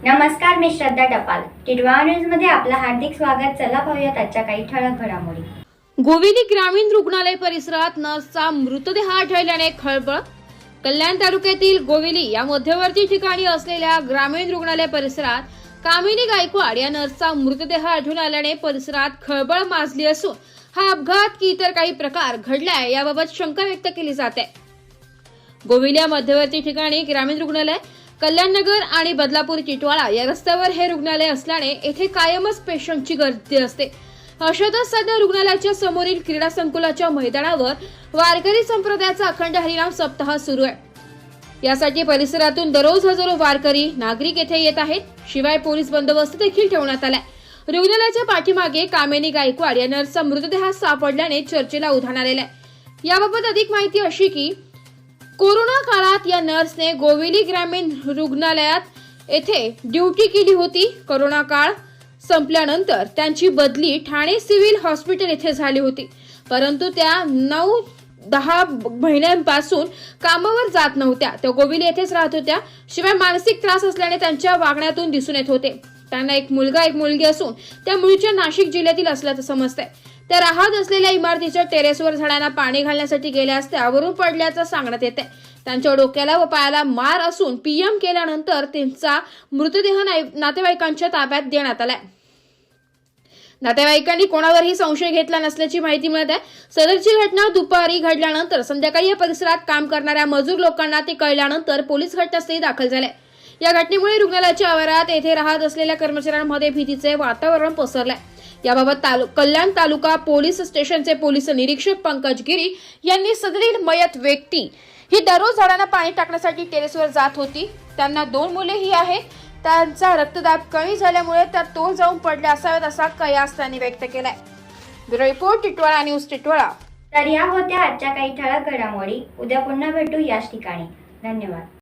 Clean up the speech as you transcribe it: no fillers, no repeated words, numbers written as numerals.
नमस्कार, मी श्रद्धा टपाल. टिटवाळा न्यूज मध्ये आपलं हार्दिक स्वागत. चला पाहूयात आजच्या काही ठळक घडामोडी. गोविली ग्रामीण रुग्णालय परिसरात नर्सचा मृतदेह आढळल्याने खळबळ. कल्याण तालुक्यातील गोविली या मध्यवर्ती ठिकाणी असलेल्या ग्रामीण रुग्णालय परिसरात कामिनी गायकवाड या नर्सचा मृतदेह आढळून आल्याने परिसरात खळबळ माजली असून हा अपघात की इतर काही प्रकार घडलाय याबाबत शंका व्यक्त केली जाते. गोविली या मध्यवर्ती ठिकाणी ग्रामीण रुग्णालय, कल्याणनगर आणि बदलापूर टिटवाळा या रस्त्यावर हे रुग्णालय असल्याने येथे कायमच पेशंटची गर्दी असते. अशातच सध्या रुग्णालयाच्या समोरील क्रीडा संकुलाच्या मैदानावर वारकरी संप्रदायाचा अखंड हरिनाम सप्ताह सुरू आहे. यासाठी परिसरातून दररोज हजारो वारकरी नागरिक येथे येत आहेत. शिवाय पोलीस बंदोबस्त देखील ठेवण्यात आलाय. रुग्णालयाच्या पाठीमागे कामिनी गायकवाड या नर्सचा मृतदेह सापडल्याने चर्चेला उधाण आलेला आहे. याबाबत अधिक माहिती अशी की कोरोना काळात या नर्सने गोविली ग्रामीण रुग्णालयात येथे ड्युटी केली होती. कोरोना काळ संपल्यानंतर त्यांची बदली ठाणे सिव्हिल हॉस्पिटल येथे झाली होती. परंतु त्या 9-10 महिन्यांपासून कामावर जात नव्हत्या. त्या गोविली येथेच राहत होत्या. शिवाय मानसिक त्रास असल्याने त्यांच्या वागण्यातून दिसून येत होते. त्यांना एक मुलगा एक मुलगी असून त्या मूळच्या नाशिक जिल्ह्यातील असल्याचं समजतंय. त्या राहत असलेल्या इमारतीच्या टेरेसवर झाडांना पाणी घालण्यासाठी गेल्या असता त्यावरून पडल्याचं सांगण्यात येते. त्यांच्या डोक्याला व पायाला मार असून पीएम केल्यानंतर त्यांचा मृतदेह नातेवाईकांच्या ताब्यात देण्यात आलाय. नातेवाईकांनी कोणावरही संशय घेतला नसल्याची माहिती मिळत आहे. सदरची घटना दुपारी घडल्यानंतर संध्याकाळी या परिसरात काम करणाऱ्या मजूर लोकांना ते कळल्यानंतर पोलीस घटनास्थळी दाखल झाले. या घटनेमुळे रुग्णालयाच्या आवारात येथे राहत असलेल्या कर्मचाऱ्यांमध्ये भीतीचे वातावरण पसरलंय. याबाबत कल्याण तालुका पोलीस स्टेशनचे पोलीस निरीक्षक पंकज गिरी यांनी सदरील मयत व्यक्ती ही दररोज झाडांना पाणी टाकण्यासाठी टेरेसवर जात होती. त्यांना 2 मुलेही आहेत. त्यांचा रक्तदाब कमी झाल्यामुळे त्या तोल जाऊन पडल्या असाव्यात असा कयास त्यांनी व्यक्त केलाय. Bureau report, Titwala news, Titwala. तर या होत्या आजच्या काही ठळक घडामोडी. उद्या पुन्हा भेटू याच ठिकाणी. धन्यवाद.